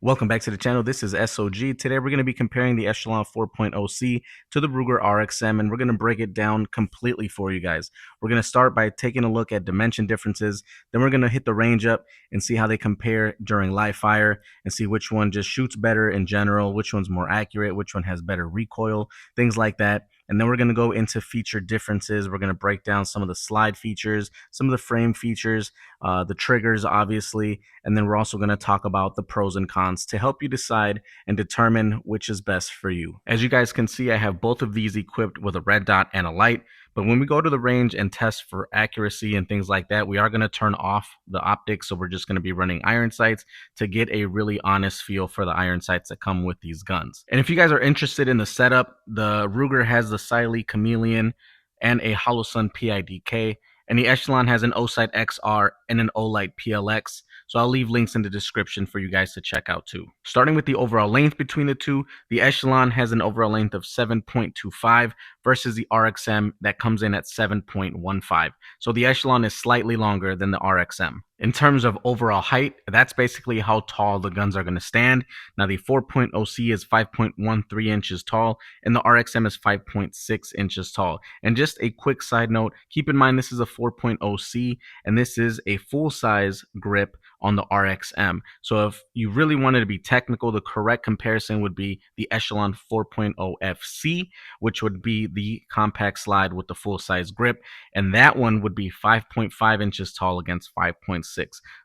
Welcome back to the channel. This is S.O.G. Today we're going to be comparing the Echelon 4.0C to the Ruger RXM, and we're going to break it down completely for you guys. We're going to start by taking a look at dimension differences. Then we're going to hit the range up and see how they compare during live fire and see which one just shoots better in general, which one's more accurate, which one has better recoil, things like that. And then we're going to go into feature differences. We're going to break down some of the slide features, some of the frame features, the triggers, obviously. And then we're also going to talk about the pros and cons to help you decide and determine which is best for you. As you guys can see, I have both of these equipped with a red dot and a light. But when we go to the range and test for accuracy and things like that, we are going to turn off the optics. So we're just going to be running iron sights to get a really honest feel for the iron sights that come with these guns. And if you guys are interested in the setup, the Ruger has the Siley Chameleon and a Holosun PIDK. And the Echelon has an O-Sight XR and an O-Light-PLX. So I'll leave links in the description for you guys to check out too. Starting with the overall length between the two, the Echelon has an overall length of 7.25 versus the RXM that comes in at 7.15. So the Echelon is slightly longer than the RXM. In terms of overall height, that's basically how tall the guns are going to stand. Now the 4.0C is 5.13 inches tall and the RXM is 5.6 inches tall. And just a quick side note, keep in mind this is a 4.0C and this is a full-size grip on the RXM. So if you really wanted to be technical, the correct comparison would be the Echelon 4.0FC, which would be the compact slide with the full-size grip, and that one would be 5.5 inches tall against 5.6.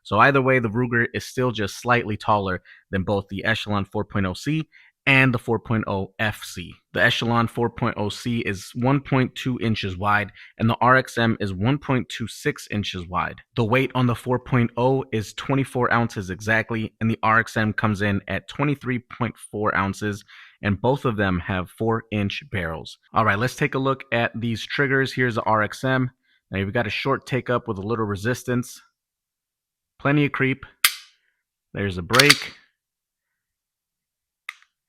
So either way, the Ruger is still just slightly taller than both the Echelon 4.0C and the 4.0FC. The Echelon 4.0C is 1.2 inches wide and the RXM is 1.26 inches wide. The weight on the 4.0 is 24 ounces exactly and the RXM comes in at 23.4 ounces and both of them have 4-inch barrels. Alright, let's take a look at these triggers. Here's the RXM. Now you've got a short take up with a little resistance. Plenty of creep. There's a break.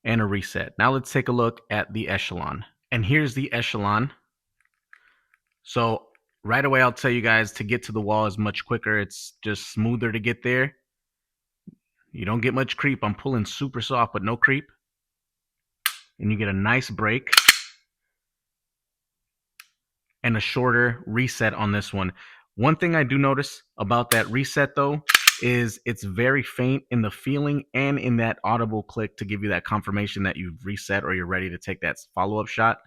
And a reset. Now let's take a look at the Echelon. And here's the Echelon. So right away I'll tell you guys to get to the wall is much quicker. It's just smoother to get there. You don't get much creep. I'm pulling super soft but no creep. And you get a nice break. And a shorter reset on this one. One thing I do notice about that reset though is it's very faint in the feeling and in that audible click to give you that confirmation that you've reset or you're ready to take that follow-up shot.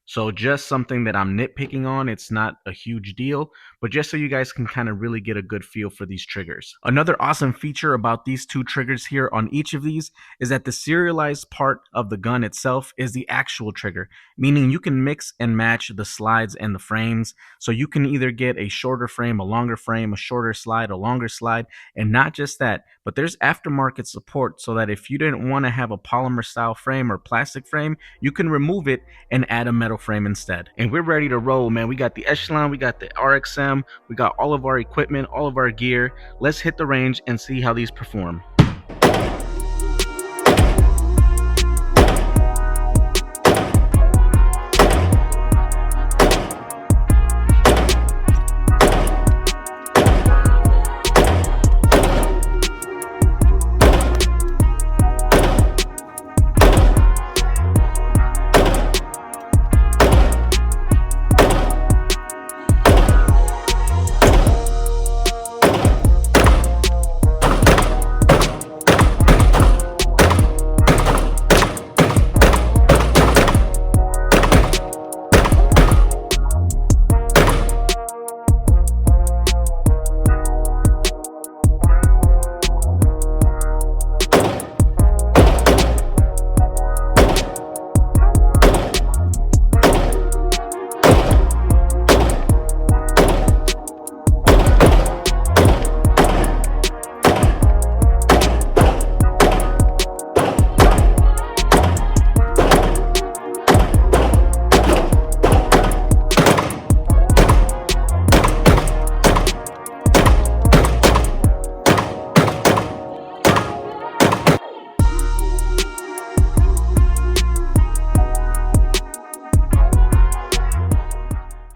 So just something that I'm nitpicking on. It's not a huge deal, but just so you guys can kind of really get a good feel for these triggers. Another awesome feature about these two triggers here on each of these is that the serialized part of the gun itself is the actual trigger, meaning you can mix and match the slides and the frames. So you can either get a shorter frame, a longer frame, a shorter slide, a longer slide, and not just that, but there's aftermarket support so that if you didn't want to have a polymer style frame or plastic frame, you can remove it and add a metal frame instead. And we're ready to roll, man. We got the Echelon, we got the RXM, we got all of our equipment, all of our gear. Let's hit the range and see how these perform.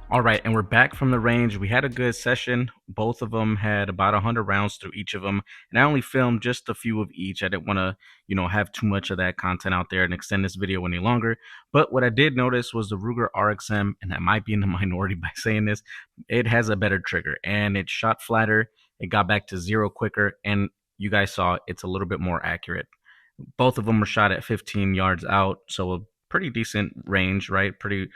All right, and we're back from the range. We had a good session. Both of them had about 100 rounds through each of them, and I only filmed just a few of each. I didn't want to, have too much of that content out there and extend this video any longer. But what I did notice was the Ruger RXM, and I might be in the minority by saying this, it has a better trigger, and it shot flatter. It got back to zero quicker, and you guys saw it's a little bit more accurate. Both of them were shot at 15 yards out, so a pretty decent range, right? Pretty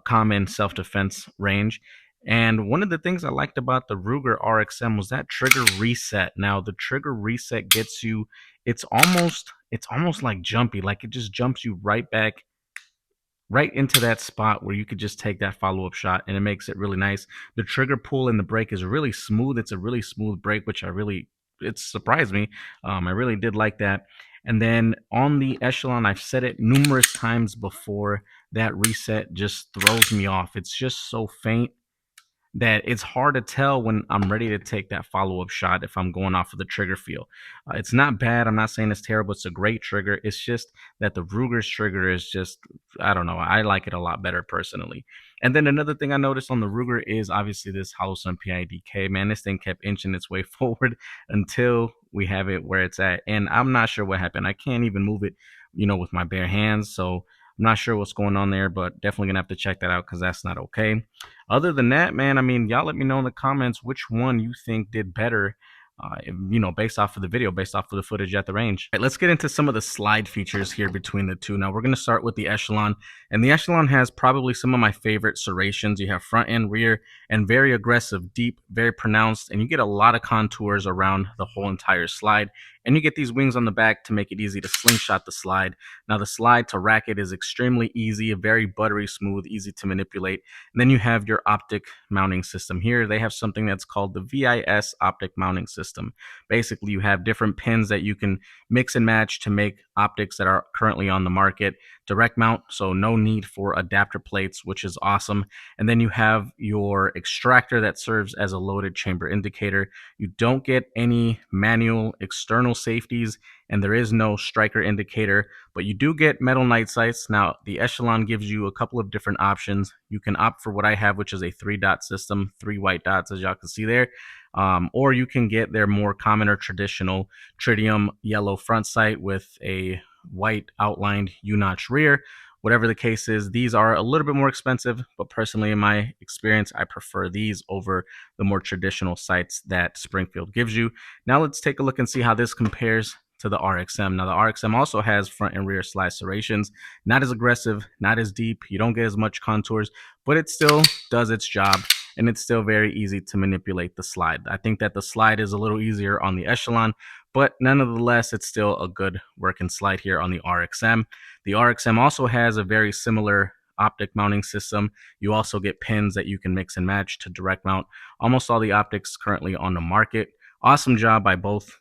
common self-defense range. And one of the things I liked about the Ruger RXM was that trigger reset. Now the trigger reset gets you, it's almost like jumpy, like it just jumps you right back right into that spot where you could just take that follow-up shot, and it makes it really nice. The trigger pull and the break is really smooth. It's a really smooth break, which it surprised me. I really did like that. And then on the Echelon, I've said it numerous times before, that reset just throws me off. It's just so faint that it's hard to tell when I'm ready to take that follow-up shot if I'm going off of the trigger feel. It's not bad. I'm not saying it's terrible. It's a great trigger. It's just that the Ruger's trigger is just, I don't know. I like it a lot better personally. And then another thing I noticed on the Ruger is obviously this hollow sun PIDK. Man, this thing kept inching its way forward until we have it where it's at. And I'm not sure what happened. I can't even move it, with my bare hands. So I'm not sure what's going on there, but definitely gonna have to check that out because that's not okay. Other than that, man, I mean, y'all let me know in the comments which one you think did better, based off of the video, based off of the footage at the range. All right, let's get into some of the slide features here between the two. Now, we're going to start with the Echelon, and the Echelon has probably some of my favorite serrations. You have front and rear, and very aggressive, deep, very pronounced, and you get a lot of contours around the whole entire slide. And you get these wings on the back to make it easy to slingshot the slide. Now, the slide to rack it is extremely easy, very buttery smooth, easy to manipulate. And then you have your optic mounting system here. They have something that's called the VIS optic mounting system. Basically, you have different pins that you can mix and match to make optics that are currently on the market. Direct mount, so no need for adapter plates, which is awesome. And then you have your extractor that serves as a loaded chamber indicator. You don't get any manual external safeties, and there is no striker indicator, but you do get metal night sights. Now, the Echelon gives you a couple of different options. You can opt for what I have, which is a 3-dot system, 3 white dots, as y'all can see there. Or you can get their more common or traditional tritium yellow front sight with a white outlined U-notch rear. Whatever the case is, these are a little bit more expensive, but personally, in my experience, I prefer these over the more traditional sights that Springfield gives you. Now let's take a look and see how this compares to the RXM. Now the RXM also has front and rear slide serrations, not as aggressive, not as deep. You don't get as much contours, but it still does its job, and it's still very easy to manipulate the slide. I think that the slide is a little easier on the Echelon, but nonetheless, it's still a good working slide here on the RXM. The RXM also has a very similar optic mounting system. You also get pins that you can mix and match to direct mount almost all the optics currently on the market. Awesome job by both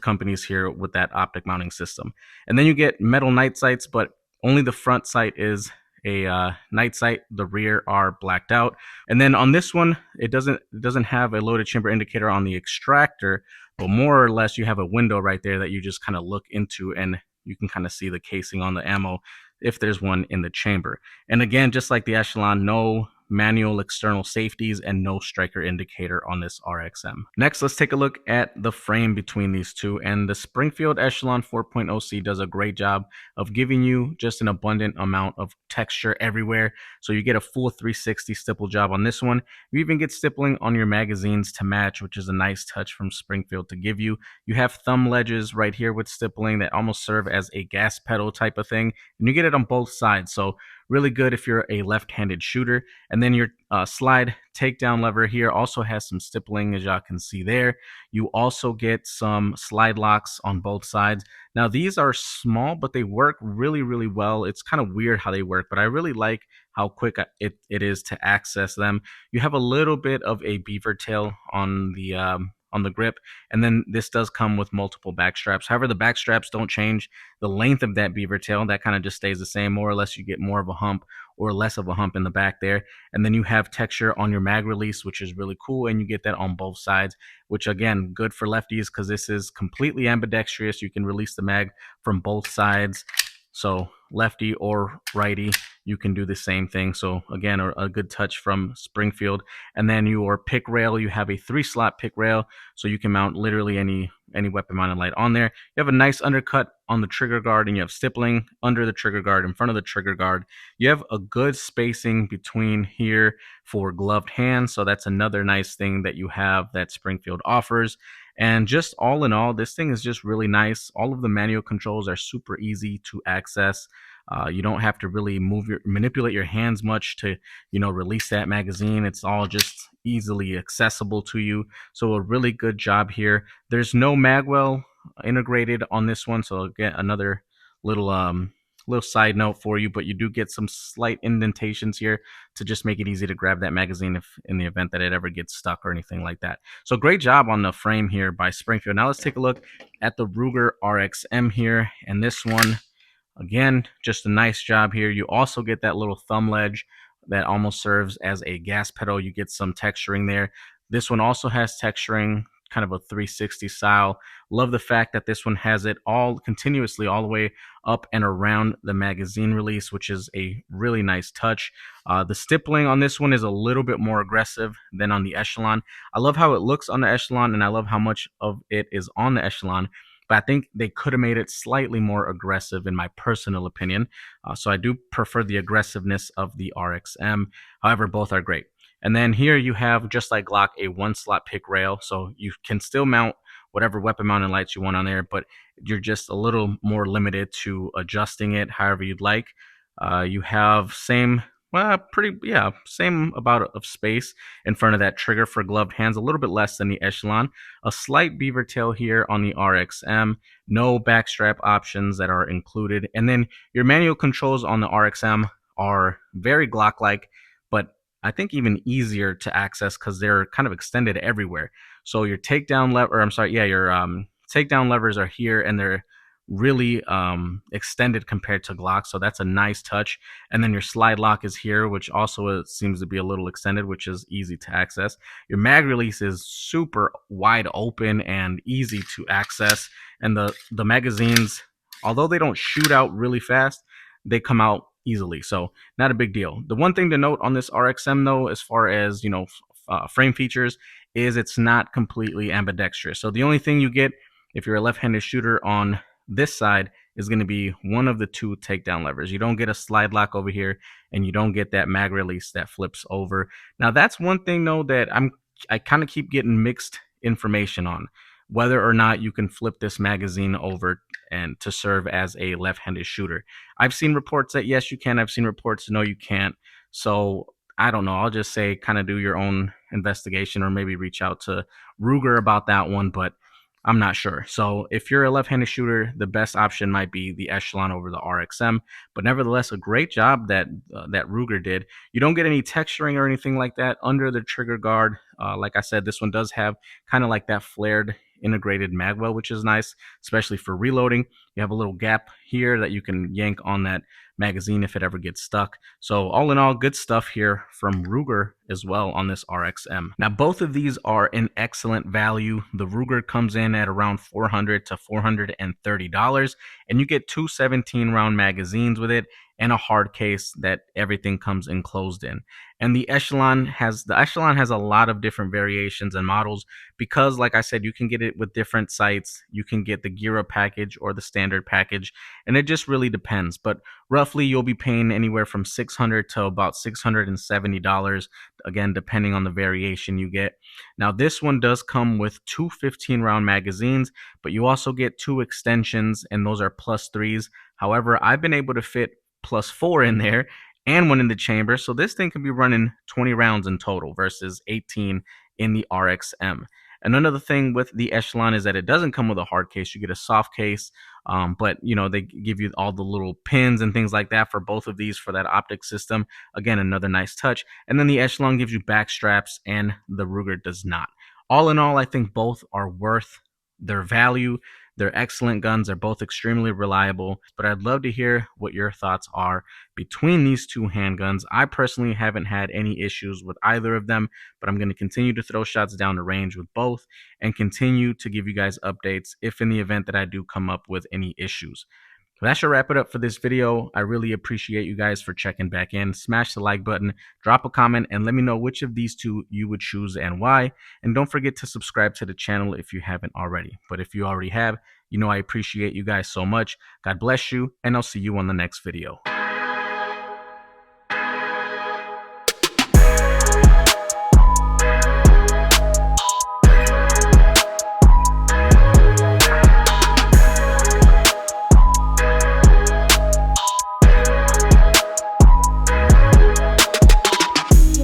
companies here with that optic mounting system. And then you get metal night sights, but only the front sight is a night sight. The rear are blacked out. And then on this one, it doesn't have a loaded chamber indicator on the extractor, but more or less you have a window right there that you just kind of look into, and you can kind of see the casing on the ammo if there's one in the chamber. And again, just like the Echelon, no manual external safeties and no striker indicator on this RXM. Next, let's take a look at the frame between these two, and the Springfield Echelon 4.0C does a great job of giving you just an abundant amount of texture everywhere. So you get a full 360 stipple job on this one. You even get stippling on your magazines to match, which is a nice touch from Springfield to give you. You have thumb ledges right here with stippling that almost serve as a gas pedal type of thing, and you get it on both sides. So really good if you're a left-handed shooter. And then your slide takedown lever here also has some stippling, as y'all can see there. You also get some slide locks on both sides. Now, these are small, but they work really, really well. It's kind of weird how they work, but I really like how quick it is to access them. You have a little bit of a beaver tail on the grip, and then this does come with multiple back straps. However, the back straps don't change the length of that beaver tail. That kind of just stays the same. More or less, you get more of a hump or less of a hump in the back there. And then you have texture on your mag release, which is really cool, and you get that on both sides, which again, good for lefties because this is completely ambidextrous. You can release the mag from both sides. So lefty or righty, you can do the same thing. So again, a good touch from Springfield. And then your pick rail, you have a 3-slot pick rail, so you can mount literally any weapon mounted light on there. You have a nice undercut on the trigger guard, and you have stippling under the trigger guard, in front of the trigger guard. You have a good spacing between here for gloved hands, so that's another nice thing that you have that Springfield offers. And just all in all, this thing is just really nice. All of the manual controls are super easy to access. You don't have to really manipulate your hands much to, release that magazine. It's all just easily accessible to you. So a really good job here. There's no magwell integrated on this one. So again, another little little side note for you, but you do get some slight indentations here to just make it easy to grab that magazine if in the event that it ever gets stuck or anything like that. So great job on the frame here by Springfield. Now let's take a look at the Ruger RXM here, and this one, again, just a nice job here. You also get that little thumb ledge that almost serves as a gas pedal. You get some texturing there. This one also has texturing, kind of a 360 style. Love the fact that this one has it all continuously all the way up and around the magazine release, which is a really nice touch. The stippling on this one is a little bit more aggressive than on the Echelon. I love how it looks on the Echelon, and I love how much of it is on the Echelon, but I think they could have made it slightly more aggressive in my personal opinion. So I do prefer the aggressiveness of the RXM. However, both are great. And then here you have, just like Glock, a 1-slot pick rail. So you can still mount whatever weapon mounted lights you want on there, but you're just a little more limited to adjusting it however you'd like. You have same same amount of space in front of that trigger for gloved hands, a little bit less than the Echelon. A slight beaver tail here on the RXM, no backstrap options that are included. And then your manual controls on the RXM are very Glock-like, but I think even easier to access because they're kind of extended everywhere. So your takedown lever, your takedown levers are here, and they're really extended compared to Glock, so that's a nice touch. And then your slide lock is here, which also seems to be a little extended, which is easy to access. Your mag release is super wide open and easy to access, and the magazines, although they don't shoot out really fast, they come out easily, so not a big deal. The one thing to note on this RXM though, as far as frame features, is it's not completely ambidextrous. So the only thing you get if you're a left-handed shooter on this side is going to be one of the 2 takedown levers. You don't get a slide lock over here, and you don't get that mag release that flips over. Now that's one thing though that I kind of keep getting mixed information on, whether or not you can flip this magazine over and to serve as a left-handed shooter. I've seen reports that yes you can, I've seen reports no you can't. So I don't know, I'll just say kind of do your own investigation, or maybe reach out to Ruger about that one, but I'm not sure. So if you're a left-handed shooter, the best option might be the Echelon over the RXM. But nevertheless, a great job that Ruger did. You don't get any texturing or anything like that under the trigger guard. Like I said, this one does have kind of like that flared integrated magwell, which is nice, especially for reloading. You have a little gap here that you can yank on that magazine if it ever gets stuck. So all in all, good stuff here from Ruger as well on this RXM. Now both of these are an excellent value. The Ruger comes in at around $400 to $430, and you get 2 17-round magazines with it and a hard case that everything comes enclosed in. And the Echelon has a lot of different variations and models because, like I said, you can get it with different sights. You can get the Gear Up package or the standard package, and it just really depends. But roughly, you'll be paying anywhere from $600 to about $670, again, depending on the variation you get. Now, this one does come with 2 15-round magazines, but you also get 2 extensions, and those are +3s. However, I've been able to fit +4 in there and one in the chamber, so this thing can be running 20 rounds in total versus 18 in the RXM. And another thing with the Echelon is that it doesn't come with a hard case. You get a soft case, but they give you all the little pins and things like that for both of these for that optic system. Again, another nice touch. And then the Echelon gives you back straps, and the Ruger does not. All in all, I think both are worth their value. They're excellent guns. They're both extremely reliable, but I'd love to hear what your thoughts are between these 2 handguns. I personally haven't had any issues with either of them, but I'm going to continue to throw shots down the range with both and continue to give you guys updates if in the event that I do come up with any issues. That should wrap it up for this video. I really appreciate you guys for checking back in. Smash the like button, drop a comment, and let me know which of these two you would choose and why. And don't forget to subscribe to the channel if you haven't already. But if you already have, you know I appreciate you guys so much. God bless you, and I'll see you on the next video.